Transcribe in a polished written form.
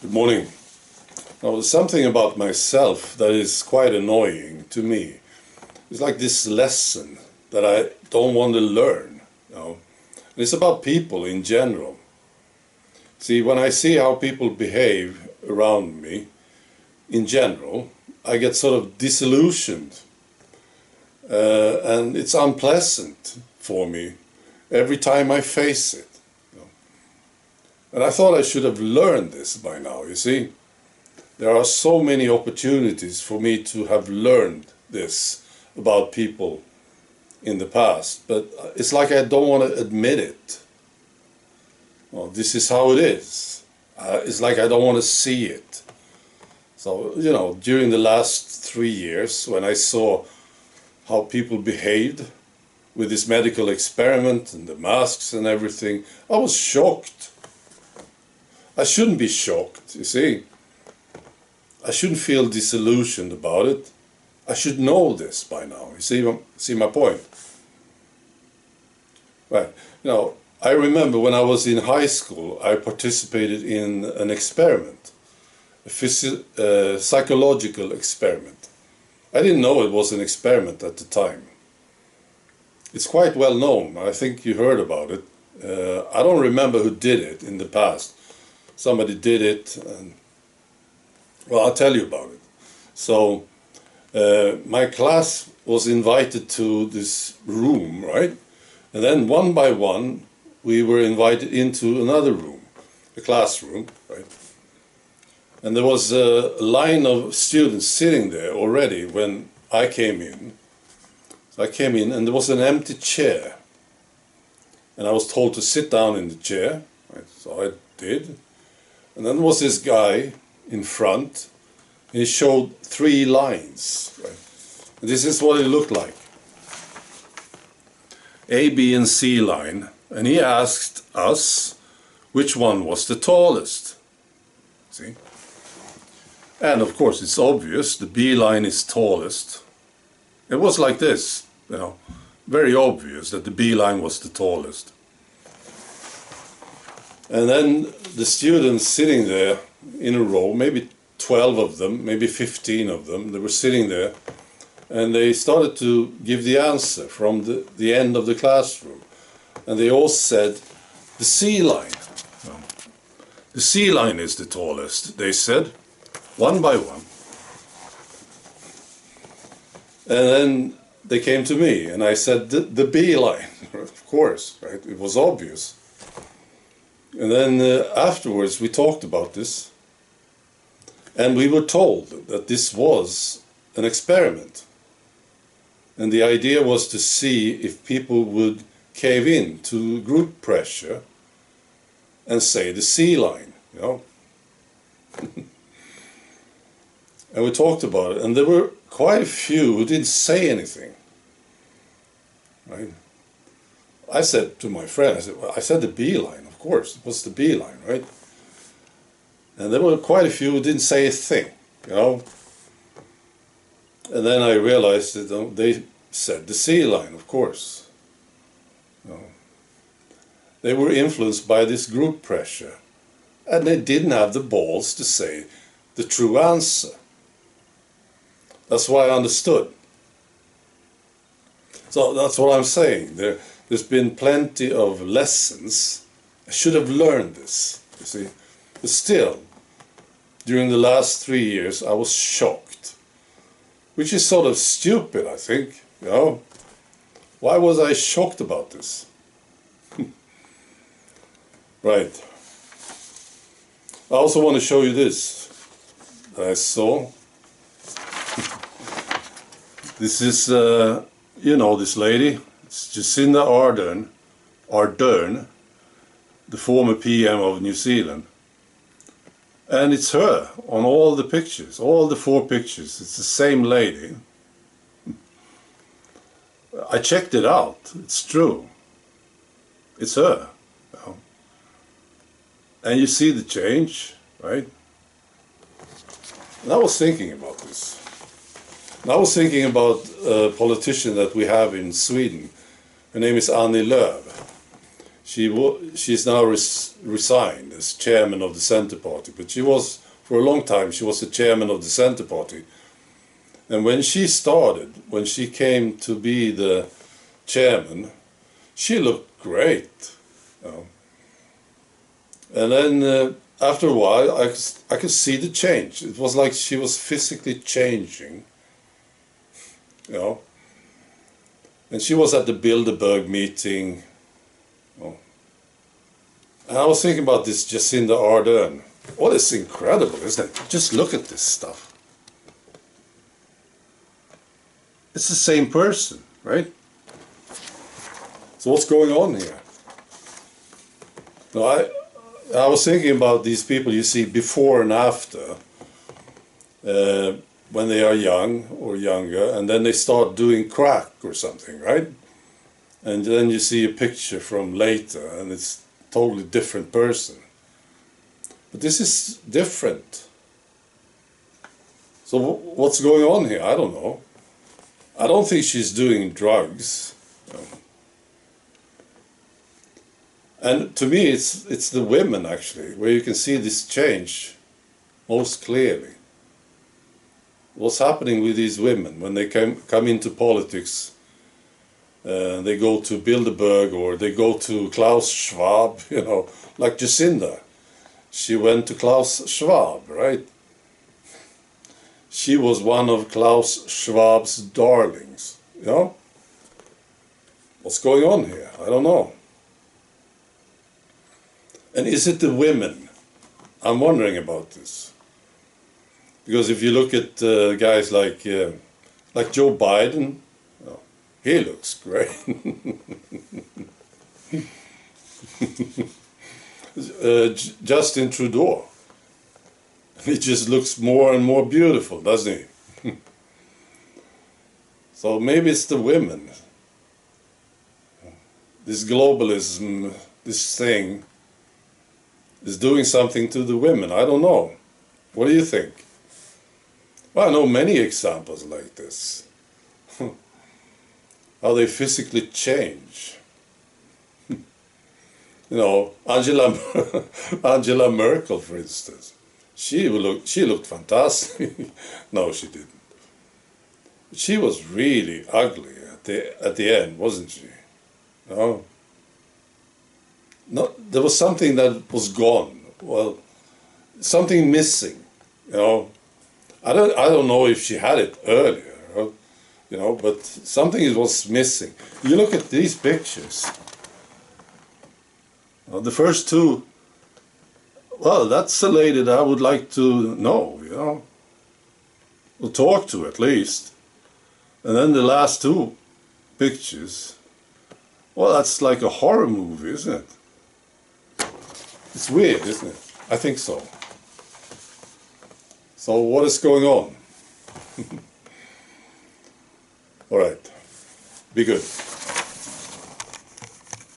Good morning. Now, there's something about myself that is quite annoying to me. It's like this lesson that I don't want to learn. And it's about people in general. See, when I see how people behave around me, in general, I get sort of disillusioned. And it's unpleasant for me every time I face it. And I thought I should have learned this by now, you see. There are so many opportunities for me to have learned this about people in the past, but it's like I don't want to admit it. Well, this is how it is. It's like I don't want to see it. So, during the last 3 years, when I saw how people behaved with this medical experiment and the masks and everything, I was shocked. I shouldn't be shocked, you see. I shouldn't feel disillusioned about it. I should know this by now. You see my point? Right. I remember when I was in high school, I participated in an experiment, a psychological experiment. I didn't know it was an experiment at the time. It's quite well known. I think you heard about it. I don't remember who did it in the past. Somebody did it, and well, I'll tell you about it. So, my class was invited to this room, right? And then one by one, we were invited into another room, a classroom, right? And there was a line of students sitting there already when I came in. So I came in, and there was an empty chair. And I was told to sit down in the chair, right? So I did. And then there was this guy in front, and he showed 3 lines, right? And this is what it looked like. A, B, and C line. And he asked us which one was the tallest. See? And of course it's obvious, the B line is tallest. It was like this, very obvious that the B line was the tallest. And then the students sitting there in a row, maybe 12 of them, maybe 15 of them, they were sitting there, and they started to give the answer from the end of the classroom. And they all said, the C line. The C line is the tallest, they said, one by one. And then they came to me, and I said, the B line, of course, right? It was obvious. And then afterwards we talked about this, and we were told that this was an experiment. And the idea was to see if people would cave in to group pressure and say the C line, And we talked about it, and there were quite a few who didn't say anything, right? I said to my friend, I said the B line. Of course, it was the B line, right? And there were quite a few who didn't say a thing, And then I realized that they said the C line, of course. They were influenced by this group pressure, and they didn't have the balls to say the true answer. That's what I understood. So that's what I'm saying. There's been plenty of lessons. I should have learned this, you see. But still, during the last 3 years, I was shocked. Which is sort of stupid, I think, Why was I shocked about this? Right. I also want to show you this that I saw. This is, this lady. It's Jacinda Ardern, the former PM of New Zealand. And it's her on all the pictures, all the 4 pictures. It's the same lady. I checked it out. It's true. It's her. And you see the change, right? And I was thinking about this. And I was thinking about a politician that we have in Sweden. Her name is Annie Lööf. She's now resigned as chairman of the Centre Party, but she was, for a long time, she was the chairman of the Centre Party. And when she started, when she came to be the chairman, she looked great. You know. And then after a while, I could see the change. It was like she was physically changing, you know. And she was at the Bilderberg meeting. You know. And I was thinking about this Jacinda Ardern. Oh, it's incredible, isn't it? Just look at this stuff. It's the same person, right? So what's going on here? Now, I was thinking about these people you see before and after, when they are young or younger, and then they start doing crack or something, right? And then you see a picture from later, and it's a totally different person. But this is different. So what's going on here? I don't know. I don't think she's doing drugs. You know. And to me, it's the women, actually, where you can see this change most clearly. What's happening with these women when they come into politics? They go to Bilderberg or they go to Klaus Schwab, you know, like Jacinda. She went to Klaus Schwab, right? She was one of Klaus Schwab's darlings, you know? What's going on here? I don't know. And is it the women? I'm wondering about this. Because if you look at guys like Joe Biden, oh, he looks great. Justin Trudeau, he just looks more and more beautiful, doesn't he? So maybe it's the women. This globalism, this thing, is doing something to the women. I don't know. What do you think? Well, I know many examples like this. How they physically change. You know, Angela Merkel, for instance. She looked fantastic. No, she didn't. She was really ugly at the end, wasn't she? No. No, there was something that was gone. Well, something missing. You know, I don't know if she had it earlier. You know, but something was missing. You look at these pictures. The first two. Well, that's a lady that I would like to know. You know, or talk to at least. And then the last two pictures. Well, that's like a horror movie, isn't it? It's weird, isn't it? I think so. So what is going on? All right. Be good.